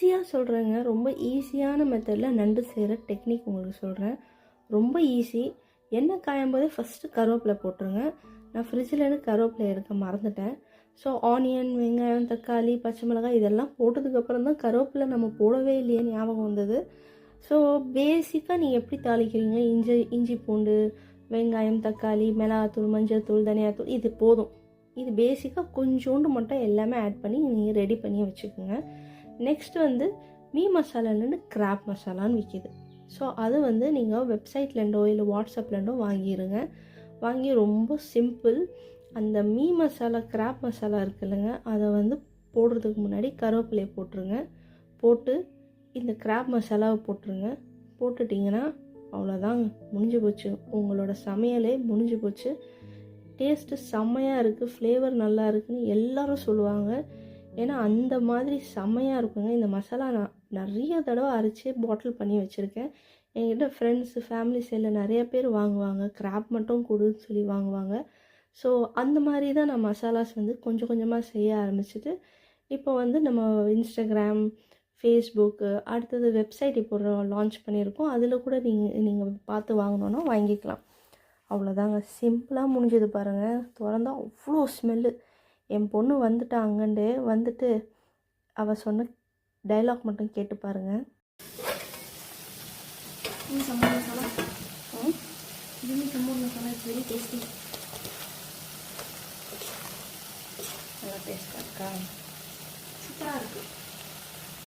ஈஸியாக சொல்கிறேங்க. ரொம்ப ஈஸியான மெத்தடில் நண்டு செய்கிற டெக்னிக் உங்களுக்கு சொல்கிறேன். ரொம்ப ஈஸி. எண்ணெய் காயும் போதே ஃபஸ்ட்டு கருவேப்பிலை போட்டுருங்க. நான் ஃப்ரிட்ஜிலேருந்து கருவேப்பிலை எடுக்க மறந்துட்டேன். ஸோ ஆனியன், வெங்காயம், தக்காளி, பச்சை மிளகாய் இதெல்லாம் போட்டதுக்கப்புறம் தான் கருவேப்பிலை நம்ம போடவே இல்லையே ஞாபகம் வந்தது. ஸோ பேசிக்காக நீங்கள் எப்படி தாளிக்கிறீங்க, இஞ்சி பூண்டு, வெங்காயம், தக்காளி, மிளகாத்தூள், மஞ்சள் தூள், தனியாத்தூள் இது போதும். இது பேசிக்காக கொஞ்சோண்டு மட்டும் எல்லாமே ஆட் பண்ணி நீங்கள் ரெடி பண்ணி வச்சுக்கோங்க. நெக்ஸ்ட் வந்து மீ மசாலாலேருந்து கிராப் மசாலான்னு விற்கிது. ஸோ அது வந்து நீங்கள் வெப்சைட்லேருந்தோ இல்லை வாட்ஸ்அப்லேருந்தோ வாங்கிடுங்க. வாங்கி ரொம்ப சிம்பிள். அந்த மீ மசாலா, கிராப் மசாலா இருக்குல்லங்க, அதை வந்து போடுறதுக்கு முன்னாடி கருவேப்பிலையை போட்டுருங்க. போட்டு இந்த கிராப் மசாலாவை போட்டுருங்க. போட்டுட்டிங்கன்னா அவ்வளோதாங்க, முடிஞ்சு போச்சு. உங்களோட சமையலே முடிஞ்சு போச்சு. டேஸ்ட்டு செம்மையாக இருக்குது, ஃப்ளேவர் நல்லா இருக்குதுன்னு எல்லோரும் சொல்லுவாங்க. ஏன்னா அந்த மாதிரி செம்மையாக இருக்குங்க. இந்த மசாலா நான் நிறைய தடவை அரைச்சி பாட்டில் பண்ணி வச்சுருக்கேன். என்கிட்ட ஃப்ரெண்ட்ஸு, ஃபேமிலி சைடில் நிறைய பேர் வாங்குவாங்க. கிராப் மட்டும் கொடுன்னு சொல்லி வாங்குவாங்க. ஸோ அந்த மாதிரி தான் நான் மசாலாஸ் வந்து கொஞ்சம் கொஞ்சமாக செய்ய ஆரம்பிச்சிட்டு, இப்போ வந்து நம்ம இன்ஸ்டாகிராம், ஃபேஸ்புக்கு, அடுத்தது வெப்சைட் இப்போ லான்ச் பண்ணியிருக்கோம். அதில் கூட நீங்கள் பார்த்து வாங்கினோன்னா வாங்கிக்கலாம். அவ்வளோதாங்க, சிம்பிளாக முடிஞ்சது பாருங்கள். திறந்தா அவ்வளோ ஸ்மெல்லு. என் பொண்ணு வந்துட்டா அங்கண்டே வந்துட்டு அவள் சொன்ன டைலாக் மட்டும் கேட்டு பாருங்கள். சம்பவம் மசாலா இதுவும் சம்பவம் மசாலா இட்ஸ் வெரி டேஸ்டி. நல்லா டேஸ்ட்டாக இருக்கா? சூப்பராக இருக்குது.